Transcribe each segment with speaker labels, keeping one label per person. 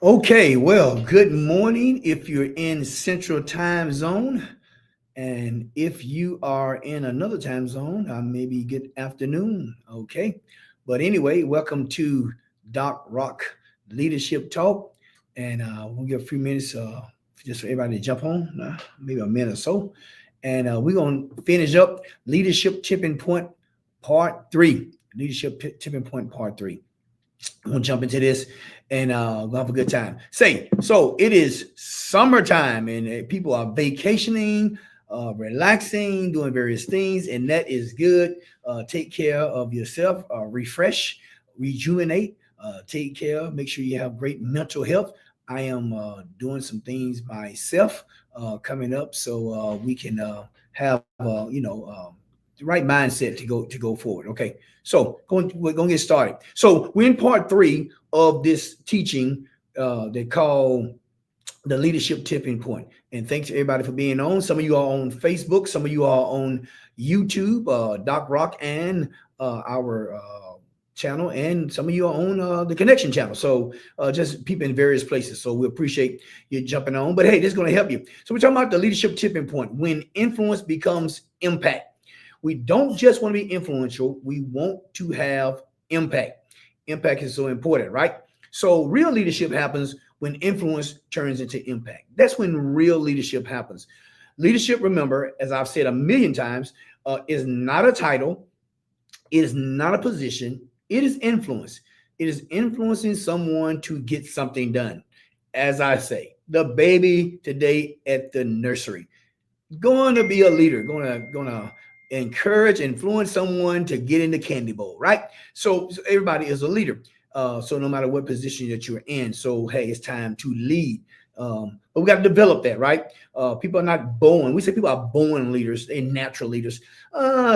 Speaker 1: Okay, well, good morning if you're in Central Time Zone. And if you are in another time zone, maybe good afternoon. Okay. But anyway, welcome to Doc Rock Leadership Talk. And we'll give a few minutes just for everybody to jump on, maybe a minute or so. And we're going to finish up Leadership Tipping Point Part 3. Tipping Point Part 3. I'm gonna jump into this and we'll have a good time. So it is summertime and people are vacationing, relaxing, doing various things, and that is good. Take care of yourself, refresh, rejuvenate, take care, make sure you have great mental health. I am doing some things myself coming up so we can have the right mindset to go forward. Okay, so we're going to get started. So we're in part 3 of this teaching they call the leadership tipping point. And thanks to everybody for being on. Some of you are on Facebook, some of you are on YouTube, Doc Rock, and our channel, and some of you are on the Connection channel. So just people in various places. So we appreciate you jumping on. But hey, this is going to help you. So we're talking about the leadership tipping point, when influence becomes impact. We don't just want to be influential. We want to have impact. Impact is so important, right? So real leadership happens when influence turns into impact. That's when real leadership happens. Leadership, remember, as I've said a million times, is not a title. It is not a position. It is influence. It is influencing someone to get something done. As I say, the baby today at the nursery, going to be a leader, going to encourage, influence someone to get in the candy bowl, right? So everybody is a leader. So no matter what position that you're in, so hey, it's time to lead. But we got to develop that, right? People are not born. We say people are born leaders, they're natural leaders,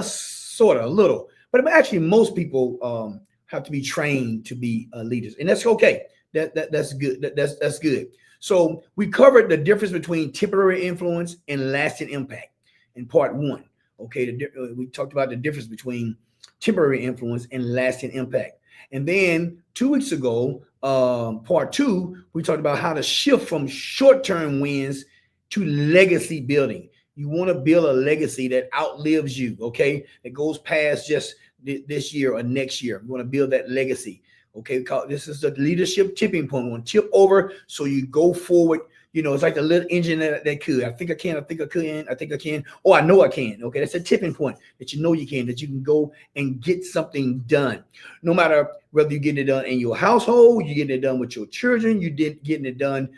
Speaker 1: sort of a little. But actually, most people have to be trained to be leaders, and that's okay. That's good. That's good. So we covered the difference between temporary influence and lasting impact in part 1. Okay, we talked about the difference between temporary influence and lasting impact. And then 2 weeks ago, part 2, we talked about how to shift from short-term wins to legacy building. You want to build a legacy that outlives you, okay? That goes past just this year or next year. You want to build that legacy, okay? This is the leadership tipping point. We want to tip over so you go forward. You know, it's like the little engine that could. I think I can. I think I could. I think I can. Oh, I know I can. Okay, that's a tipping point that you know you can. That you can go and get something done. No matter whether you're getting it done in your household, you're getting it done with your children, getting it done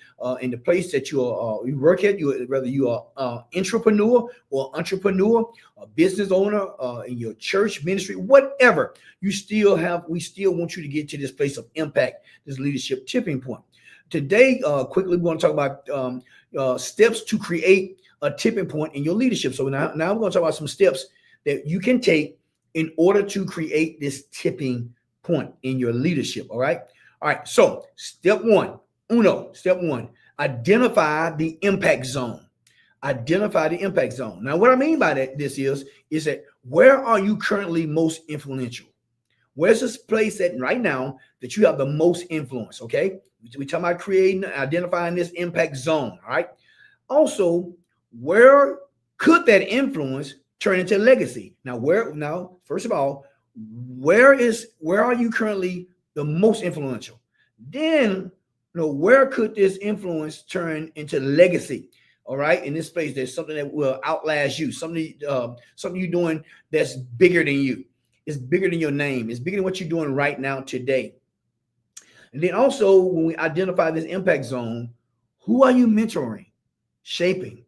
Speaker 1: in the place that you work at. Whether you are entrepreneur or a business owner in your church ministry, whatever. We still want you to get to this place of impact, this leadership tipping point. Today, quickly, we want to talk about steps to create a tipping point in your leadership. So now we're going to talk about some steps that you can take in order to create this tipping point in your leadership. All right. So step one, identify the impact zone. Identify the impact zone. Now, what I mean by this is that where are you currently most influential? Where's this place that right now that you have the most influence? Okay, we talking about identifying this impact zone. All right. Also, where could that influence turn into legacy? Now, first of all, where are you currently the most influential? Then, where could this influence turn into legacy? All right. In this space, there's something that will outlast you. Something you're doing that's bigger than you. It's bigger than your name. It's bigger than what you're doing right now today. And then also, when we identify this impact zone, who are you mentoring, shaping?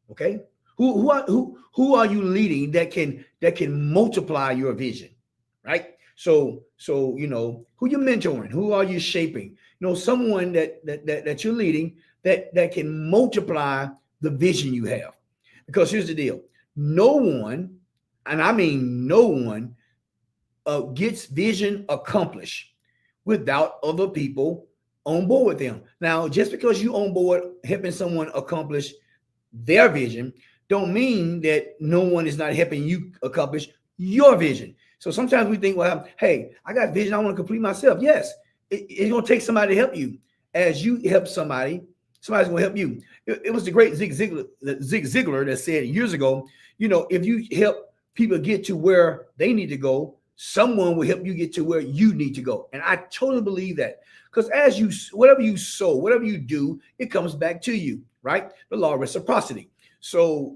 Speaker 1: Okay, who are you leading that can multiply your vision, right? So who you mentoring, who are you shaping? Someone that you're leading that can multiply the vision you have. Because here's the deal: no one, and I mean no one, gets vision accomplished without other people on board with them. Now, just because you on board helping someone accomplish their vision, don't mean that no one is not helping you accomplish your vision. So sometimes we think, well, hey, I got vision I want to complete myself. Yes, it's going to take somebody to help you. as you help somebody, somebody's going to help you. It was the great Zig Ziglar that said years ago, if you help people get to where they need to go, someone will help you get to where you need to go. And I totally believe that, because as you, whatever you sow, whatever you do, it comes back to you, right? The law of reciprocity. So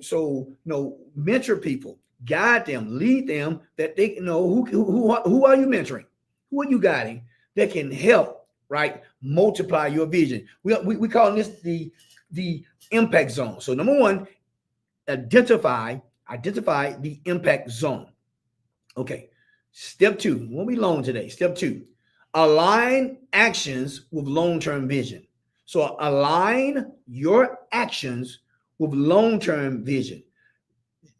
Speaker 1: mentor people, guide them, lead them, that they know who are you mentoring, who are you guiding, that can help, right, multiply your vision. We call this the impact zone. So number one, identify the impact zone. Okay. Step two, won't be long today. Step two, align actions with long-term vision. So align your actions with long-term vision.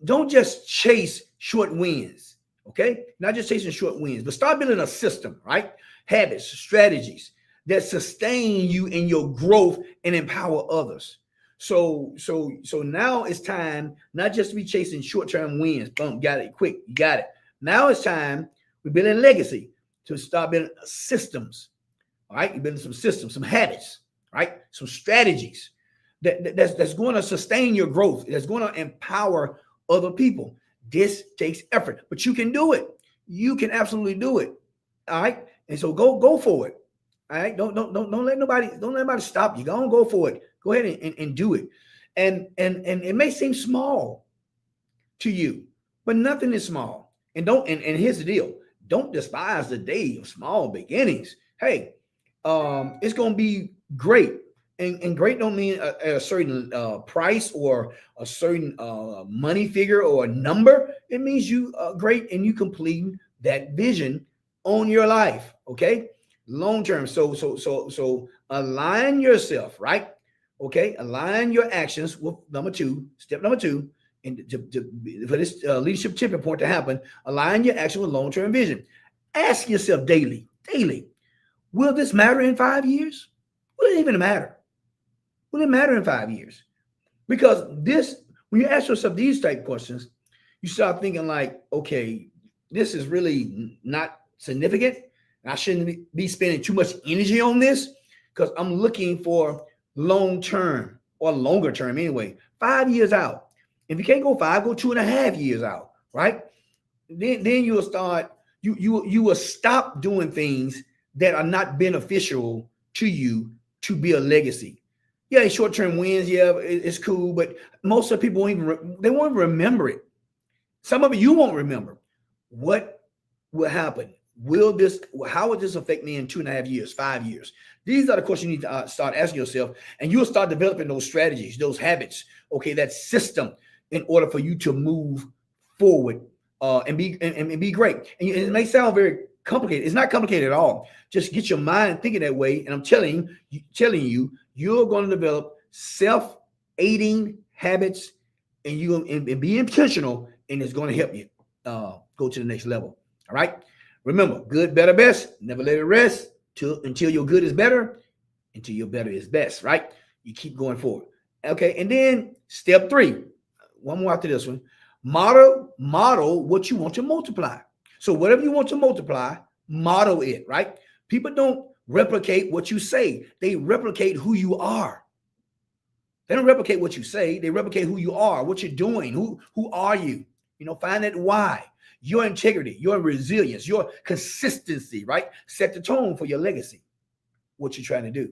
Speaker 1: Don't just chase short wins. Okay. Not just chasing short wins, but start building a system, right? Habits, strategies that sustain you in your growth and empower others. So now it's time not just to be chasing short-term wins. Boom, got it, quick, you got it. Now it's time we're building legacy, to start building systems. All right, you're building some systems, some habits, right? Some strategies that's going to sustain your growth. That's going to empower other people. This takes effort, but you can do it. You can absolutely do it. All right, and so go for it. All right, don't let nobody stop you. Go for it. Go ahead and do it. And it may seem small to you, but nothing is small. And here's the deal: don't despise the day of small beginnings. Hey, it's gonna be great. And great don't mean a certain price or a certain money figure or a number. It means you great and you completing that vision on your life. Okay, long term. So align yourself, right? Okay, align your actions with step number two, and for this leadership tipping point to happen, align your action with long term vision. Ask yourself daily, will this matter in 5 years? Will it even matter? Will it matter in 5 years? Because when you ask yourself these type questions, you start thinking like, okay, this is really not significant. I shouldn't be spending too much energy on this, because I'm looking for long term or longer term anyway, 5 years out. If you can't go 5, go 2.5 years out, right? Then you'll start, you will stop doing things that are not beneficial to you to be a legacy. Yeah, short-term wins, yeah, it's cool, but most of the people they won't remember it. Some of it you won't remember. What will happen? How will this affect me in 2.5 years, 5 years? These are the questions you need to start asking yourself, and you'll start developing those strategies, those habits, okay, that system, in order for you to move forward and be great. And it may sound very complicated. It's not complicated at all. Just get your mind thinking that way, and I'm telling you, you're going to develop self-aiding habits, and be intentional, and it's going to help you go to the next level. All right. Remember, good, better, best. Never let it rest until your good is better, until your better is best. Right. You keep going forward. Okay. And then step 3, one more after this one. Model what you want to multiply. So whatever you want to multiply, model it. Right. People don't replicate what you say. They replicate who you are. They don't replicate what you say. They replicate who you are, what you're doing. Who are you? Find that why. Your integrity, your resilience, your consistency, right? Set the tone for your legacy. What you're trying to do.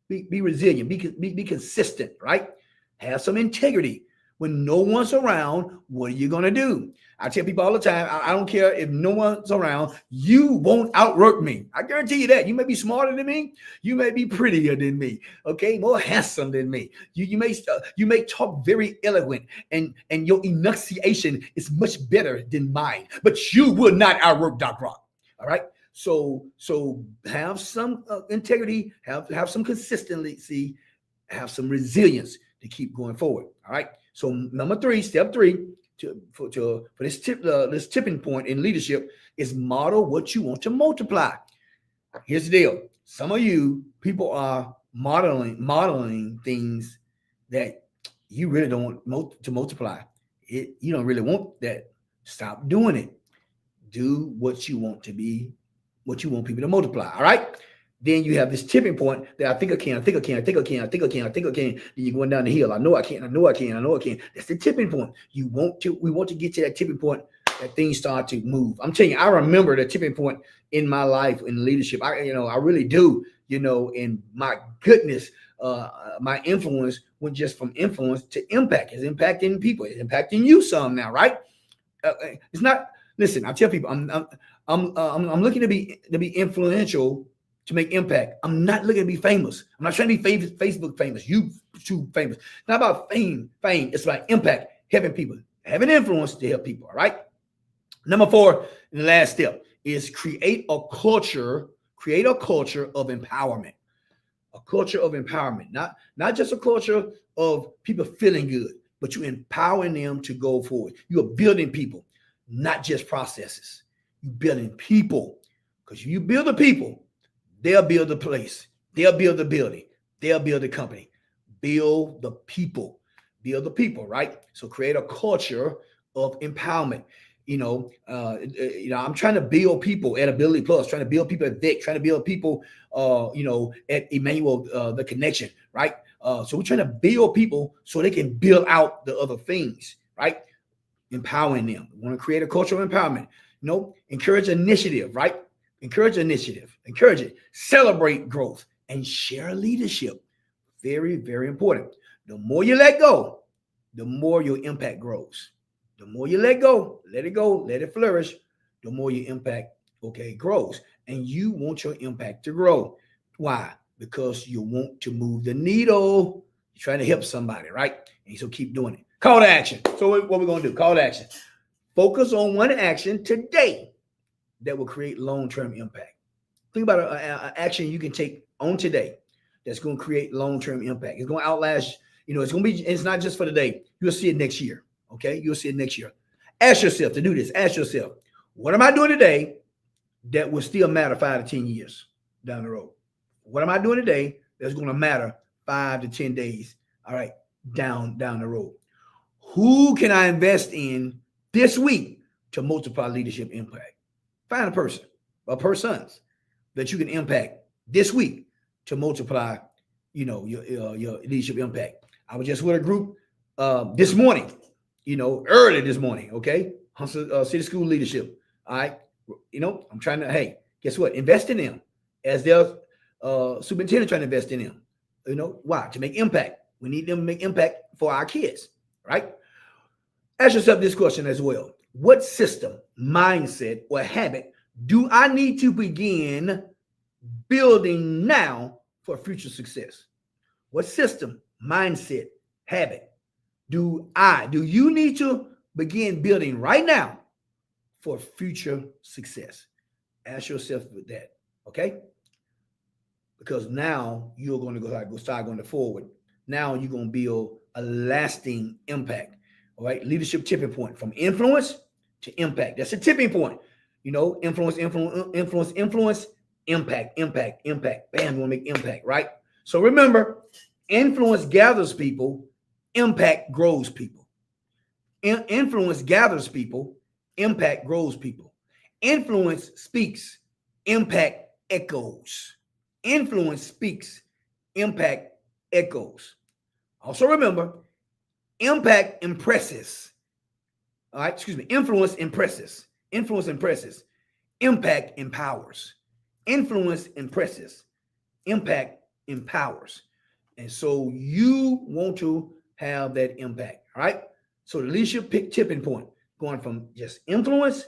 Speaker 1: Be resilient. Be consistent, right? Have some integrity. When no one's around, what are you going to do? I tell people all the time, I don't care if no one's around, you won't outwork me. I guarantee you that. You may be smarter than me. You may be prettier than me. Okay, more handsome than me. You may talk very eloquent, and your enunciation is much better than mine. But you will not outwork Doc Rock. All right. So have some integrity, have some consistency, have some resilience to keep going forward. All right. So number 3, step 3 for this tipping point in leadership is model what you want to multiply. Here's the deal: some of you people are modeling things that you really don't want to multiply. You don't really want that. Stop doing it. Do what you want to be, what you want people to multiply. All right. Then you have this tipping point that I think I can, I think I can, I think I can, I think I can, I think I can. Then you're going down the hill. I know I can, I know I can, I know I can. That's the tipping point. We want to get to that tipping point that things start to move. I'm telling you, I remember the tipping point in my life in leadership. I really do, and my goodness, my influence went just from influence to impact. It's impacting people. It's impacting you some now, right? It's not. Listen, I tell people, I'm looking to be influential, to make impact. I'm not looking to be famous. I'm not trying to be famous, Facebook famous, YouTube famous. It's not about fame. It's about impact, helping people, having influence to help people. All right. Number 4, and the last step is create a culture of empowerment. A culture of empowerment, not just a culture of people feeling good, but you're empowering them to go forward. You are building people, not just processes. You're building people, because you build the people, they'll build the place, they'll build the building, they'll build the company. Build the people, right? So create a culture of empowerment. I'm trying to build people at Ability Plus, trying to build people at Vic, trying to build people, at Emmanuel, the connection, right? So we're trying to build people so they can build out the other things, right? Empowering them. We want to create a culture of empowerment. Encourage initiative, right? Encourage initiative, encourage it, celebrate growth, and share leadership. Very, very important. The more you let go, the more your impact grows. The more you let go, let it flourish, the more your impact, grows. And you want your impact to grow. Why? Because you want to move the needle. You're trying to help somebody, right? And so keep doing it. Call to action. So what we're going to do, call to action. Focus on one action today that will create long-term impact. Think about an action you can take on today that's going to create long-term impact. It's going to outlast, it's not just for today. You'll see it next year. Okay, you'll see it next year. Ask yourself to do this. Ask yourself, what am I doing today that will still matter 5 to 10 years down the road? What am I doing today that's going to matter 5 to 10 days, all right, down the road? Who can I invest in this week to multiply leadership impact? Find a person or persons that you can impact this week to multiply, your leadership impact. I was just with a group this morning. Early this morning, okay? City School Leadership, all right? I'm trying to, hey, guess what? Invest in them as their superintendent trying to invest in them. Why? To make impact. We need them to make impact for our kids, right? Ask yourself this question as well. What system, mindset, or habit do I need to begin building now for future success? What system, mindset, habit do you need to begin building right now for future success? Ask yourself with that, okay? Because now you're going to start going forward. Now you're going to build a lasting impact, all right? Leadership tipping point, from influence to impact. That's a tipping point. Influence, impact. Bam, you want to make impact, right? So remember, influence gathers people, impact grows people. Influence gathers people, impact grows people. Influence speaks, impact echoes. Influence speaks, impact echoes. Also remember, impact impresses. All right, influence impresses. Influence impresses. Impact empowers. Influence impresses. Impact empowers. And so you want to have that impact, all right? So the leadership tipping point, going from just influence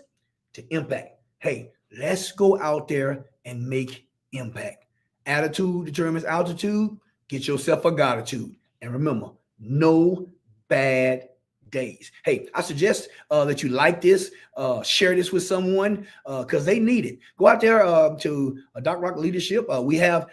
Speaker 1: to impact. Hey, let's go out there and make impact. Attitude determines altitude. Get yourself a gratitude. And remember, no bad days. Hey, I suggest that you like this, share this with someone because they need it. Go out there to Doc Rock Leadership. We have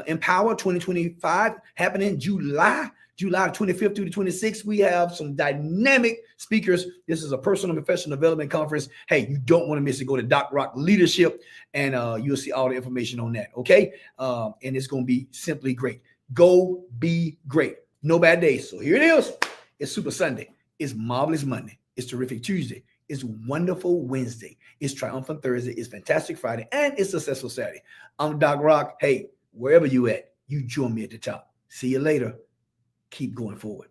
Speaker 1: Empower 2025 happening July 25th through the 26th. We have some dynamic speakers. This is a personal and professional development conference. Hey, you don't want to miss it. Go to Doc Rock Leadership and you'll see all the information on that. Okay. And it's going to be simply great. Go be great. No bad days. So here it is. It's Super Sunday. It's Marvelous Monday. It's Terrific Tuesday. It's It's Wonderful Wednesday. It's Triumphant Thursday. It's Fantastic Friday. And it's Successful Saturday. I'm Doc Rock. Hey, wherever you at, you join me at the top. See you later. Keep going forward.